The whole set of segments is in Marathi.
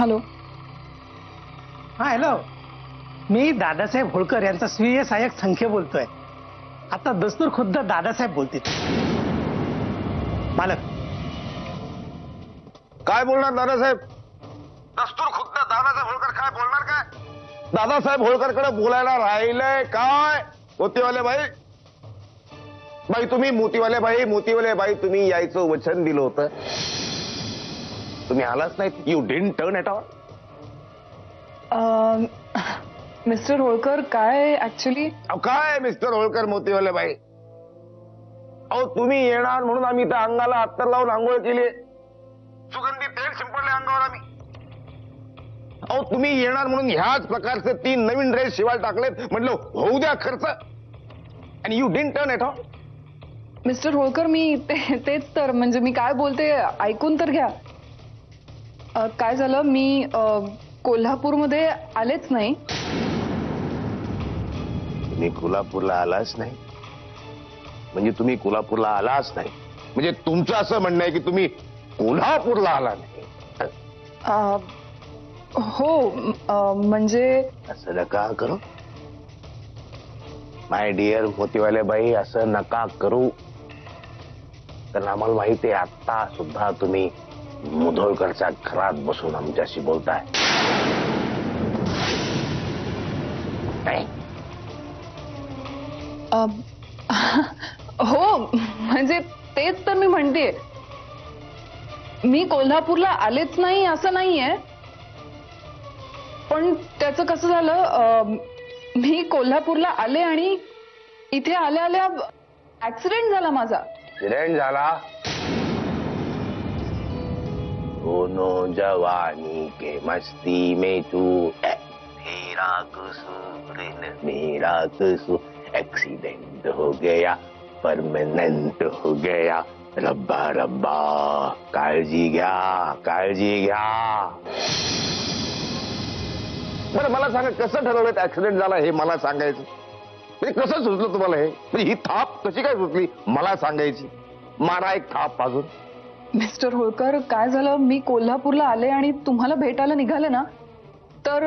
हॅलो. हा हॅलो, मी दादासाहेब होळकर यांचा स्वीय सहाय्यक संख्य बोलतोय. आता दस्तूर खुद्द दादासाहेब बोलतील. मालक काय बोलणार दादासाहेब? दस्तूर खुद्द दादासाहेब होळकर काय बोलणार? काय दादासाहेब होळकरकडे बोलायला राहिलंय काय? मोतीवाले बाई, तुम्ही मोतीवाले बाई तुम्ही यायचं वचन दिलं होतं, तुम्ही आलाच नाहीत. You didn't turn at all. Mister Holkar काय ऍक्च्युली काय मिस्टर होळकर मोतीवाले बाई, अहो तुम्ही येणार म्हणून आम्ही त्या अंगाला अत्तर लावून आंघोळ केली, सुगंधी तेल शिंपडले अंगावर आम्ही. अहो तुम्ही येणार म्हणून ह्याच प्रकारचे 3 नवीन ड्रेस शिवाय टाकलेत, म्हटलं होऊ द्या खर्च, आणि you didn't turn at all. Mister Holkar मी तेच तर, म्हणजे मी काय बोलते ऐकून तर घ्या. काय झालं, मी कोल्हापूरमध्ये आलेच नाही. तुम्ही कोल्हापूरला आलाच नाही म्हणजे तुम्ही कोल्हापूरला आलाच नाही म्हणजे तुमचं असं म्हणणं आहे की तुम्ही कोल्हापूरला आला नाही? हो, म्हणजे असं नका करू माय डिअर मोतीवाले बाई, असं नका करू. कारण आम्हाला माहिती आहे आता सुद्धा तुम्ही मुधोळकरच्या घरात बसून आमच्याशी बोलताय. नाही हो, म्हणजे तेच तर मी म्हणतेय, मी कोल्हापूरला आलेच नाही असं नाहीये. पण त्याचं कसं झालं, मी कोल्हापूरला आले आणि इथे आल्या आल्या ऍक्सिडेंट झाला माझा. ऍक्सिडेंट झाला? दोनों जवानी के मस्ती में तू मेरा कसूर मेरा कसूर, एक्सीडेंट हो गया परमानेंट हो गया, रब्बा रब्बा काळजी घ्या काळजी घ्या. बरं मला सांगा, कसं ठरवलं ऍक्सिडेंट झाला हे मला सांगायचं? म्हणजे कसं सुचलं तुम्हाला हे? म्हणजे ही थाप कशी काय सुचली मला सांगायची? मारा एक थाप अजून. मिस्टर होळकर काय झालं, मी कोल्हापूरला आले आणि तुम्हाला भेटायला निघाले ना, तर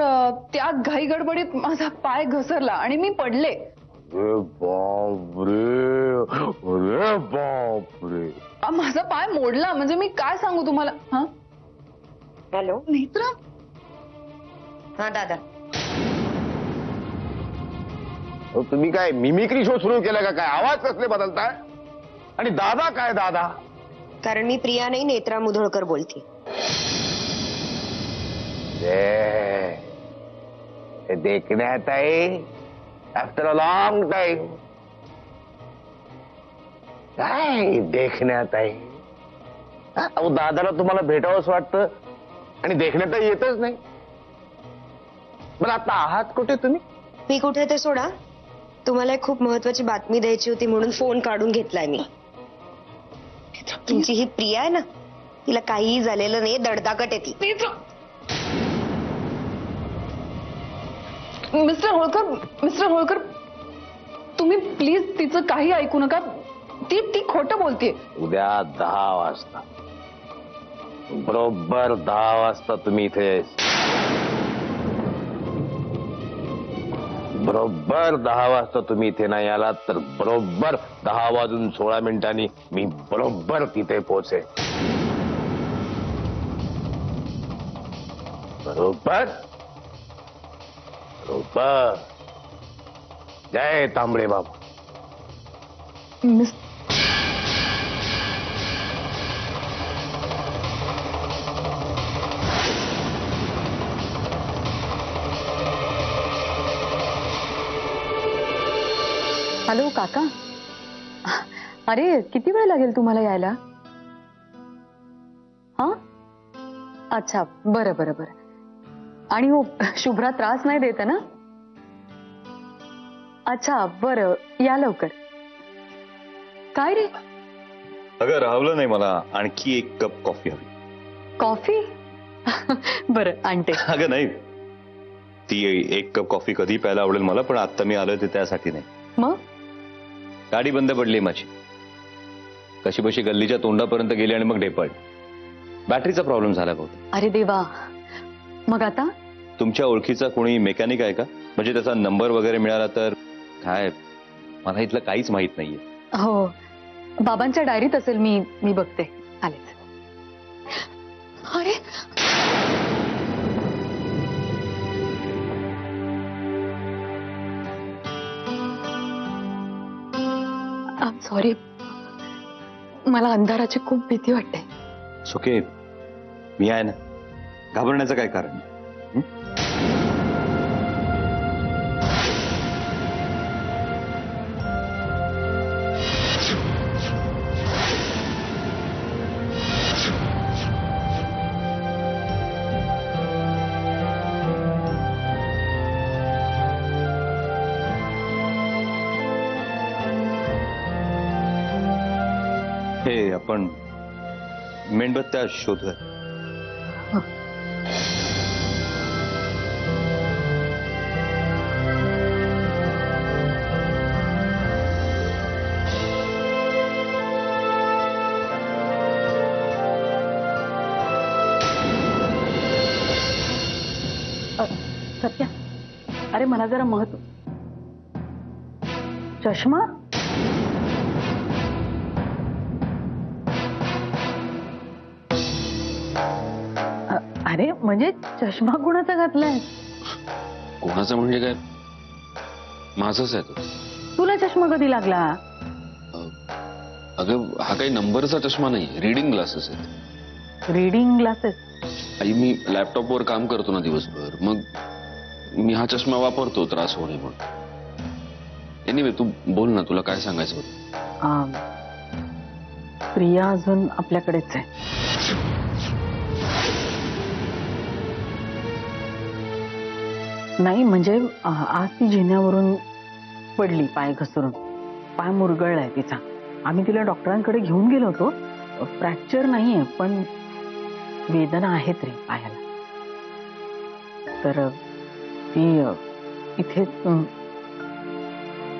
त्या घाई गडबडीत माझा पाय घसरला आणि मी पडले. अरे बापरे, माझा पाय मोडला. म्हणजे मी काय सांगू तुम्हाला. हा हॅलो नेत्रा. हा दादा, तुम्ही काय मिमिक्री शो सुरू केला का? काय आवाज कसले बदलताय? आणि दादा काय दादा? कारण मी प्रिया नाही, नेत्रा मुधोळकर बोलते. देखण्यात आहे आफ्टर अ लॉंग टाइम. काय देखण्यात आहे? अहो दादाला तुम्हाला भेटावंच वाटतं आणि देखण्यात येतच नाही. बरं आता आहात कुठे तुम्ही? मी कुठे ते सोडा, तुम्हाला एक खूप महत्वाची बातमी द्यायची होती म्हणून फोन काढून घेतलाय मी. तुमची ही प्रिया आहे ना, तिला काहीही झालेलं नाही, दडदाकट येते. मिस्टर होळकर तुम्ही प्लीज तिचं काही ऐकू नका. ती खोटं बोलतेय. उद्या 10 वाजता बरोबर 10 वाजता तुम्ही इथे यायचं. बरोबर 10 वाजता तुम्ही इथे नाही आलात तर बरोबर 10:16 मी बरोबर तिथे पोहोचेन. बरोबर बरोबर. जय तांबडे बाबा. हॅलो काका, अरे किती वेळ लागेल तुम्हाला यायला? हा अच्छा, बरं बरं बरं. आणि हो, शुभ्रा त्रास नाही देते ना? अच्छा बरं, या लवकर. काय रे? अगं राहवलं नाही, मला आणखी 1 कप कॉफी हवी. कॉफी? बरं आणते. अगं नाही, ती 1 कप कॉफी कधी प्यायला आवडेल मला, पण आता मी आलोय ते त्यासाठी नाही. मग गाडी बंद पडली माझी, कशी बशी गल्लीच्या तोंडापर्यंत गेली आणि मग ढेपळ. बॅटरीचा प्रॉब्लेम झाला बहुत. अरे देवा, मग आता? तुमच्या ओळखीचा कोणी मेकॅनिक आहे का? म्हणजे त्याचा नंबर वगैरे मिळाला तर. काय, मला इथलं काहीच माहित नाहीये. हो, बाबांच्या डायरीत असेल, मी बघते. आलेच. अरे सॉरी, मला अंधाराची खूप भीती वाटते. ओके, मी आहे ना, घाबरण्याचं काय कारण? हे आपण मेणबत्त्या शोधूया. सत्या, अरे मला जरा महत्व. चष्मा? अरे म्हणजे चष्मा कुणाचा घातलाय? कोणाचा म्हणजे काय? माझाच आहे तो. तुला चष्मा कधी लागला? अगं हा काही नंबरचा चष्मा नाही, रिडिंग ग्लासेस आहेत. Reading glasses? आई, मी लॅपटॉपवर काम करतो ना दिवसभर, मग मी हा चष्मा वापरतो त्रास होणे म्हणून. एनिवे तू बोल ना, तुला काय सांगायचं होतं? प्रिया अजून आपल्याकडेच आहे. नाही म्हणजे आज ती जिन्यावरून पडली, पाय घसरून. पाय मुरगळलाय तिचा. आम्ही तिला डॉक्टरांकडे घेऊन गेलो होतो. फ्रॅक्चर नाहीये, पण वेदना आहेत रे पायाला. तर ती इथेच,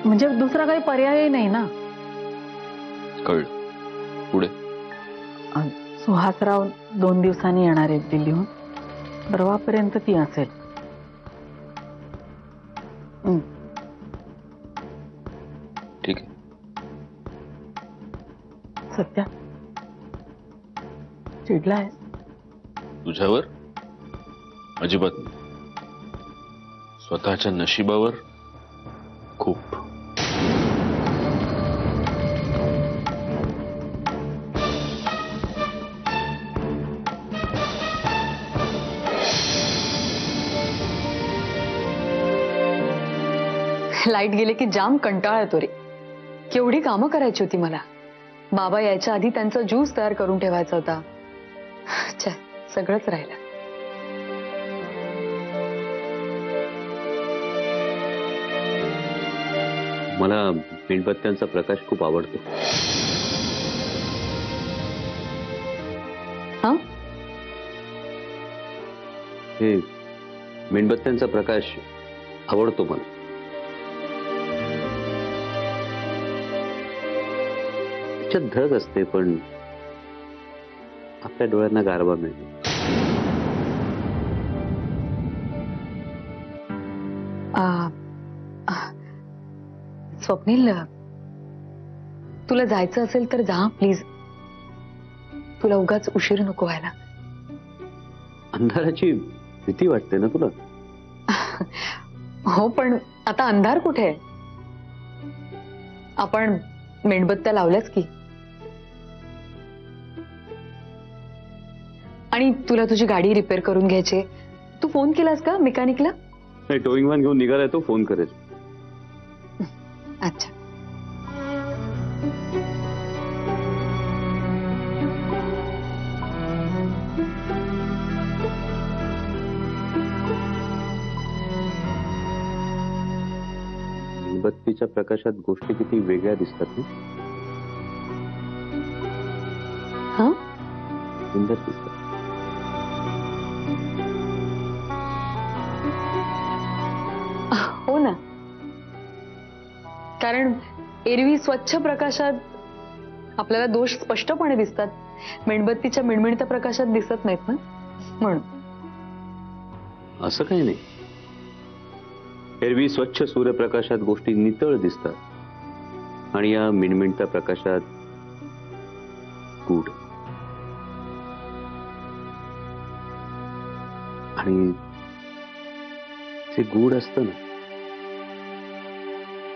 म्हणजे दुसरा काही पर्याय नाही ना. कळलं. पुढे? सुहासराव 2 दिवसांनी येणार आहेत दिल्लीहून. परवापर्यंत ती असेल. ठीक आहे. सत्या, चिडलाय? तुझ्यावर? अजिबात नाही. स्वतःच्या नशिबावर खूप. लाईट गेले की जाम कंटाळा येतो रे. केवढी कामं करायची होती मला. बाबा यायच्या आधी त्यांचा ज्यूस तयार करून ठेवायचा होता. सगळंच राहिलं. मला मेणबत्त्यांचा प्रकाश खूप आवडतो. हा? हे मेणबत्त्यांचा प्रकाश आवडतो मला. त्याच्यात धग असते, पण आपल्या डोळ्यांना गारवा मिळतो. स्वप्नील, तुला जायचं असेल तर जा प्लीज. तुला उगाच उशीर नको व्हायला. अंधाराची भीती वाटते ना तुला? हो, पण आता अंधार कुठे आहे? आपण मेणबत्त्या लावल्याच की. आणि तुला तुझी गाडी रिपेअर करून घ्यायची. तू फोन केलास का मेकॅनिकला? टोईंग व्हॅन घेऊन निघालाय तो, फोन करेल. अच्छा. मेणबत्तीच्या प्रकाशात गोष्टी किती वेगळ्या दिसतात ना. हा, सुंदर दिसतात. हो ना. कारण एरवी स्वच्छ प्रकाशात आपल्याला दोष स्पष्टपणे दिसतात. मेणबत्तीच्या मिणमिणत्या प्रकाशात दिसत नाहीत ना, म्हणून. असं काही नाही. एरवी स्वच्छ सूर्यप्रकाशात गोष्टी नितळ दिसतात आणि या मिणमिणत्या प्रकाशात गूढ. आणि ते गूढ असतं ना,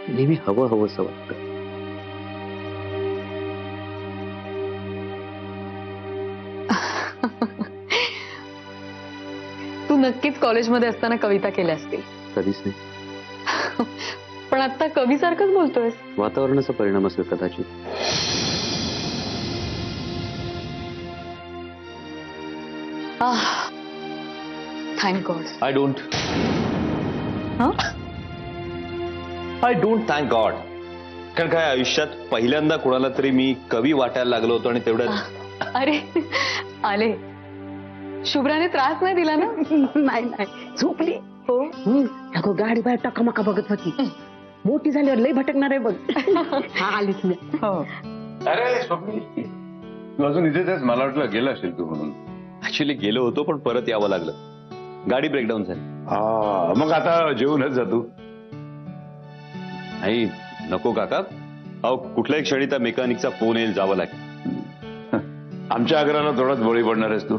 नेहमी हवं हवंसं वाटतं. तू नक्कीच कॉलेजमध्ये असताना कविता केल्या असतील. कधीच नाही. पण आता कवीसारखंच बोलतोय. वातावरणाचा परिणाम असेल कदाचित. Thank God. I don't thank God. कारण काय आयुष्यात पहिल्यांदा कोणाला तरी मी कवी वाटायला लागलो होतो आणि तेवढ्यात अरे आले. शुभ्राने त्रास नाही दिला ना? नाही नाही झोपली. हो. अगं गाडी बाहेर टकामका बघत होती. मोठी झाल्यावर लय भटकणार आहे बघ. हा आलीच मी. हो. अरे स्वप्नी, तू अजून इथेच आहेस? मला वाटलं गेला असेल तू म्हणून. ऍक्च्युली गेलो होतो पण परत यावं लागलं. गाडी ब्रेकडाऊन झाली. मग आता जेवूनच जा तू. नाही नको काका. अहो कुठल्याही क्षणी त्या मेकॅनिकचा फोन येईल, जावं लागेल. आमच्या आग्रहाला थोडाच बळी पडणार आहेस तू.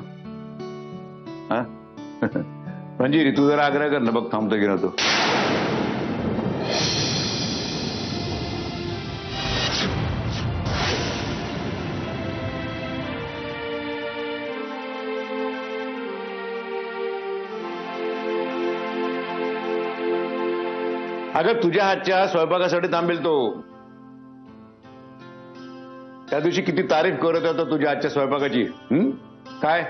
म्हणजे तू जरा आग्रह कर ना, बघ थांबतो की नव्हतो. अगं तुझ्या हातच्या स्वयंपाकासाठी थांबेल तो. त्या दिवशी किती तारीफ करत होता तुझ्या हातच्या स्वयंपाकाची. काय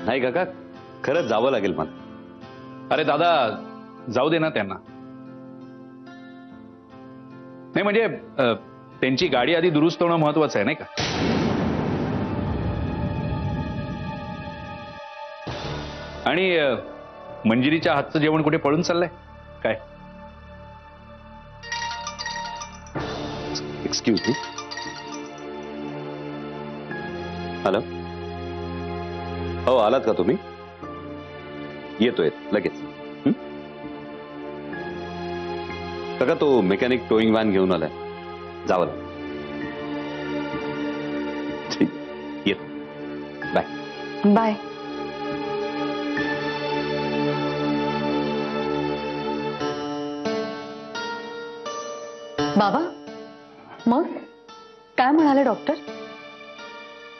नाही काका, खरंच जावं लागेल मला. अरे दादा जाऊ दे ना त्यांना. नाही म्हणजे त्यांची गाडी आधी दुरुस्त होणं महत्वाचं आहे नाही का? आणि मंजिरीच्या हातचं जेवण कुठे पळून चाललंय काय? Excuse me. हॅलो. हो आलात का तुम्ही? येतोय लगेच. काका तो मेकॅनिक टोईंग व्हॅन घेऊन आलाय, जावं लागेल. ठीक, येतो. Bye bye. बाबा मग काय म्हणाले डॉक्टर?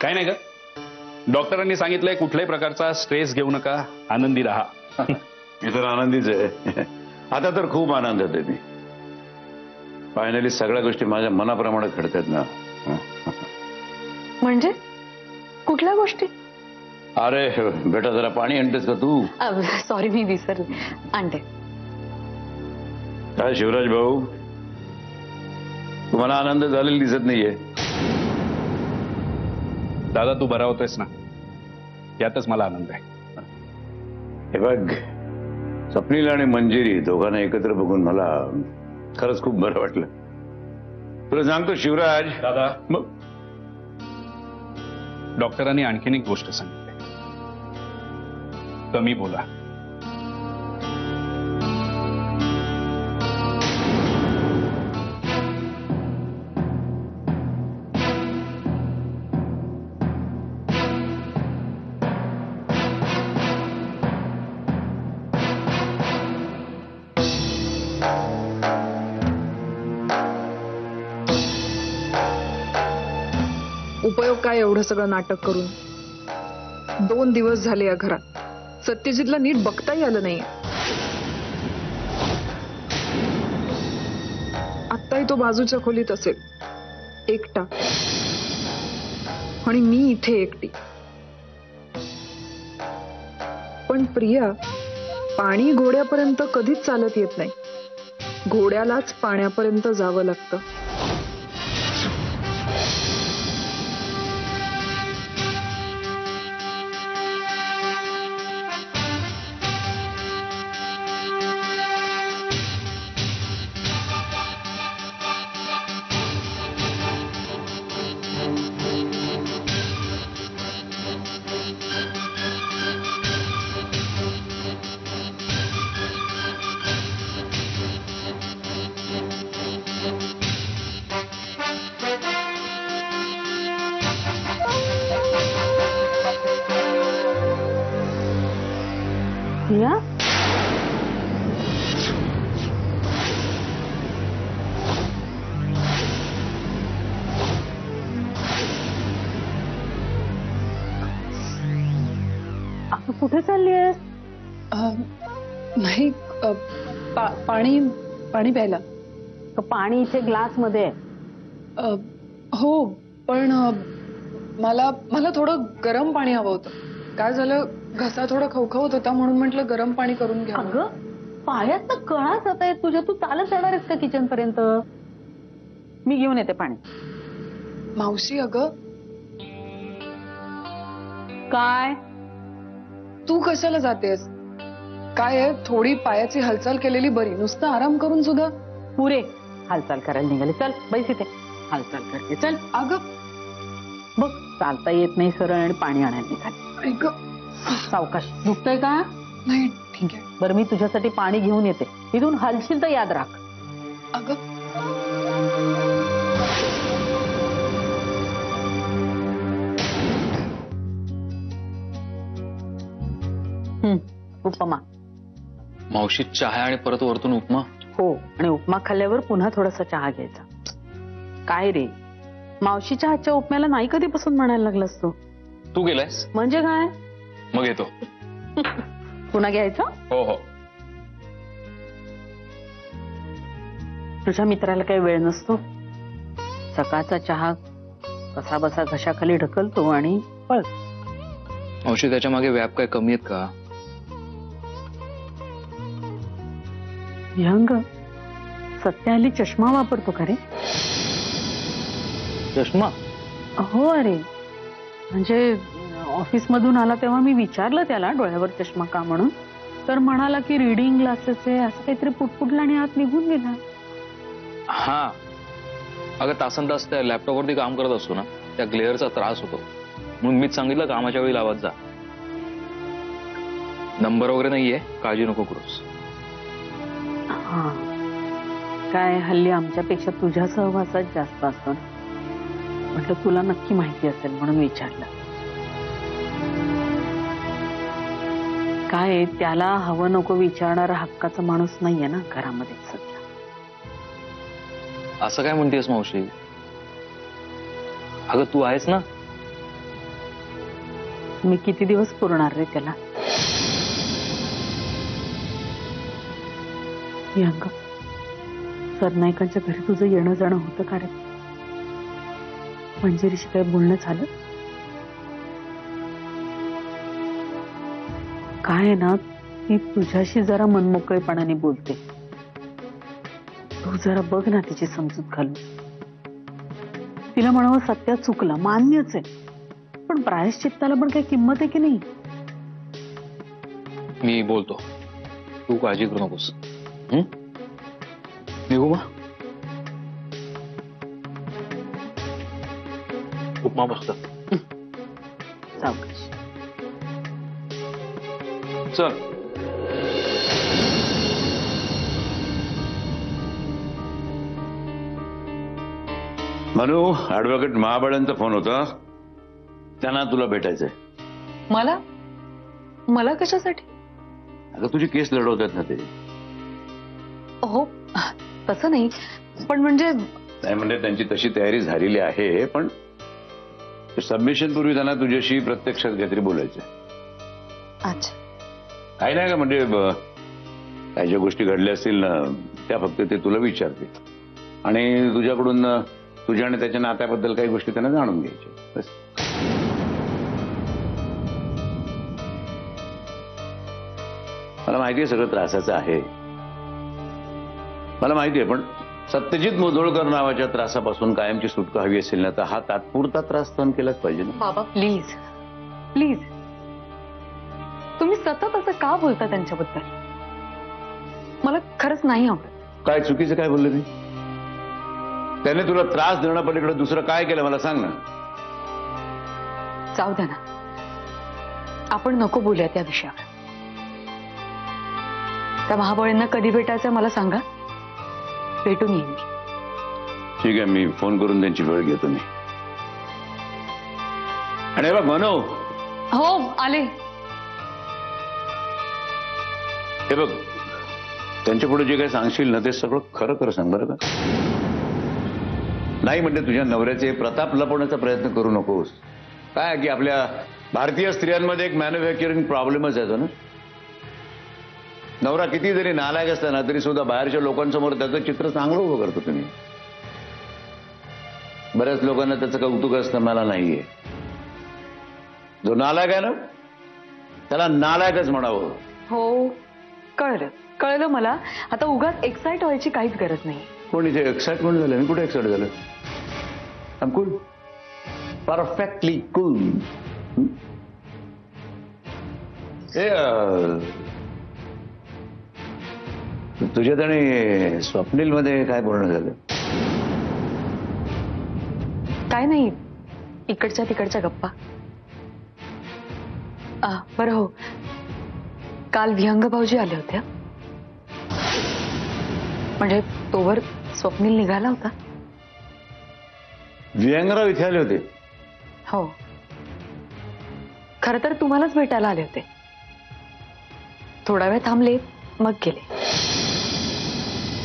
काय नाही का, डॉक्टरांनी सांगितलंय कुठल्याही प्रकारचा स्ट्रेस घेऊ नका, आनंदी राहा. मी तर आनंदीच आहे. आता तर खूप आनंद होते मी. फायनली सगळ्या गोष्टी माझ्या मनाप्रमाणे घडतात ना. म्हणजे कुठल्या गोष्टी? अरे बेटा जरा पाणी आणतेस का तू? सॉरी मी विसरले, आणते. काय शिवराज भाऊ, तुम्हाला आनंद झालेला दिसत नाहीये. दादा तू बरा होतोयस ना, यातच मला आनंद आहे. हे बघ, स्वप्नील आणि मंजिरी दोघांना एकत्र बघून मला खरंच खूप बरं वाटलं. तुला सांगतो शिवराज दादा, मग डॉक्टरांनी आणखीन एक गोष्ट सांगितली, कमी बोला. उपयोग काय एवढं सगळं नाटक करून? 2 दिवस झाले या घरात. सत्यजितला नीट बघताही आलं नाहीये. आत्ताही तो बाजूच्या खोलीत असेल एकटा, आणि मी इथे एकटी. पण प्रिया, पाणी घोड्यापर्यंत कधीच चालत येत नाही, घोड्यालाच पाण्यापर्यंत जावं लागतं. या आता कुठे चालली आहेस? नाही पाणी पाणी प्यायला. पाणी इथे ग्लास मध्ये आहे. हो पण मला मला थोडं गरम पाणी हवं होतं. काय झालं, घसा थोडा खवखवत होता म्हणून म्हटलं गरम पाणी करून घ्या. अगं पायात तर कळा जात आहेत तुझ्या. तू चालत जाणार आहेस का किचन पर्यंत? मी घेऊन येते पाणी. मावशी अगं काय तू कशाला जातेस? काय आहे, थोडी पायाची हालचाल केलेली बरी. नुसतं आराम करून सुद्धा. पुरे हालचाल करायला निघाली. चल बैस इथे, हालचाल करते. चल अगं बघ चालता येत नाही सरळ आणि पाणी आणायला निघाली. ऐक सावकाश. दुखतंय का? नाही ठीक आहे. बरं मी तुझ्यासाठी पाणी घेऊन येते. इथून हलशील तर याद राख. अगं उपमा. मावशी चहा आणि परत वरतून उपमा. हो आणि उपमा खाल्ल्यावर पुन्हा थोडासा चहा घ्यायचा. काय रे मावशीच्या हातच्या उपम्याला नाही कधीपासून म्हणायला लागलास तू? तू गेलायस म्हणजे काय? मग येतो. पुन्हा घ्यायचा? हो हो. तुझ्या मित्राला काही वेळ नसतो. सकाळचा चहा कसा बसा घशाखाली ढकलतो आणि पळ. मावशी त्याच्या मागे व्याप काय कमी आहेत का? विहंग सत्य हल्ली चष्मा वापरतो का रे? चष्मा? हो अरे म्हणजे ऑफिस मधून आला तेव्हा मी विचारलं त्याला डोळ्यावर चष्मा का म्हणून. तर म्हणाला की रीडिंग ग्लासेस आहे असं काहीतरी पुटपुटला आणि आत निघून गेला. हा अगं तासन तास त्या लॅपटॉपवरती काम करत असतो ना, त्या ग्लेअरचा त्रास होतो म्हणून मीच सांगितलं कामाच्या वेळी लावत जा. नंबर वगैरे नाहीये, काळजी नको करूस. हा काय हल्ली आमच्यापेक्षा तुझ्या सहवासात जास्त असतो. म्हटलं तुला नक्की माहिती असेल म्हणून विचारलं. काय त्याला हवं नको विचारणारा हक्काचा माणूस नाहीये ना घरामध्ये सध्या. असं काय म्हणतेस मावशी? अगं तू आहेस ना. मी किती दिवस पुरणार रे त्याला? विहंग सरनाईकांच्या घरी तुझं येणं जाणं होतं का रे? मंजिरीशी काय बोलणं झालं? काय आहे ना ती तुझ्याशी जरा मनमोकळेपणाने बोलते. तू जरा बघ ना तिची समजूत घालून. तिला म्हणावं सत्य चुकलं मान्यच आहे पण प्रायश्चित्ताला पण काही किंमत आहे की नाही? मी बोलतो, तू काळजी करू नकोस. निघू मग. उपमा मस्त. सावकाश. चल. मनू ऍडव्होकेट महाबळांचा फोन होता. त्यांना तुला भेटायचंय. मला मला कशासाठी? अगं तुझी केस लढवतात ना ते. हो तसं नाही पण म्हणजे नाही म्हणजे त्यांची तशी तयारी झालेली आहे पण सबमिशन पूर्वी त्यांना तुझ्याशी प्रत्यक्षात काहीतरी बोलायचं. अच्छा काही नाही का म्हणजे काही ज्या गोष्टी घडल्या असतील ना त्या फक्त ते तुला विचारते आणि तुझ्याकडून तुझ्या आणि त्याच्या नात्याबद्दल काही गोष्टी त्यांना जाणून घ्यायच्या बस. मला माहिती आहे सगळं त्रासाचं आहे. मला माहिती आहे पण सत्यजित मोहोळकर नावाच्या त्रासापासून कायमची सुटका हवी असेल ना तर हा तात्पुरता त्रास सहन केलाच पाहिजे ना. बाबा प्लीज प्लीज तुम्ही सतत असं का बोलता त्यांच्याबद्दल? मला खरंच नाही आवडत. काय चुकीचं काय बोलले मी? त्याने तुला त्रास देणं पलीकडे दुसरं काय केलं मला सांग ना. जाऊ द्या ना, आपण नको बोलूया त्या विषयावर. त्या महाबळींना कधी भेटायचं मला सांगा, भेटून येईन मी. ठीक आहे मी फोन करून त्यांची वेळ घेतो मी. आणि बघ मनू. हो आले. हे बघ, त्यांच्या पुढे जे काही सांगशील ना ते सगळं खरं खरं सांग बरं का. नाही म्हणजे तुझ्या नवऱ्याचे प्रताप लपवण्याचा प्रयत्न करू नकोस. काय की आपल्या भारतीय स्त्रियांमध्ये एक मॅन्युफॅक्चरिंग प्रॉब्लेमच येतो ना. नवरा किती जरी नालायक असला ना तरी सुद्धा बाहेरच्या लोकांसमोर त्याचं चित्र चांगलं उभं करतो तुम्ही. बऱ्याच लोकांना त्याचं कौतुक असतं, मला नाहीये. जो नालायक आहे ना त्याला नालायकच म्हणावं. हो, कळलं मला. आता उगाच एक्साइट व्हायची काहीच गरज नाही. कोण इथे एक्साइटमेंट झालं? मी कुठे एक्साइट झालं? I am cool, perfectly cool. तुझ्यात आणि स्वप्नील मध्ये काय पूर्ण झालं? काय नाही, इकडच्या तिकडच्या गप्पा. बरं हो, काल विहंग भाऊजी आले होते. म्हणजे तोवर स्वप्नील निघाला होता. विहंगराव इथे आले होते? हो, खरं तर तुम्हालाच भेटायला आले होते. थोडा वेळ थांबले, मग गेले.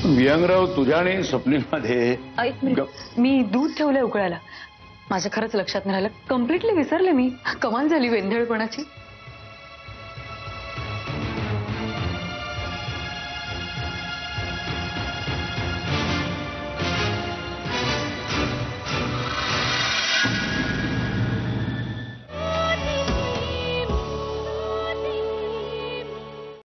विहंगराव तुझ्या आणि स्वप्नील मध्ये? एक मिनिट, मी दूध ठेवलंय उकळायला. माझ्या खरंच लक्षात नाही राहिलं. कम्प्लिटली विसरले मी. कमाल झाली वेंधळपणाची.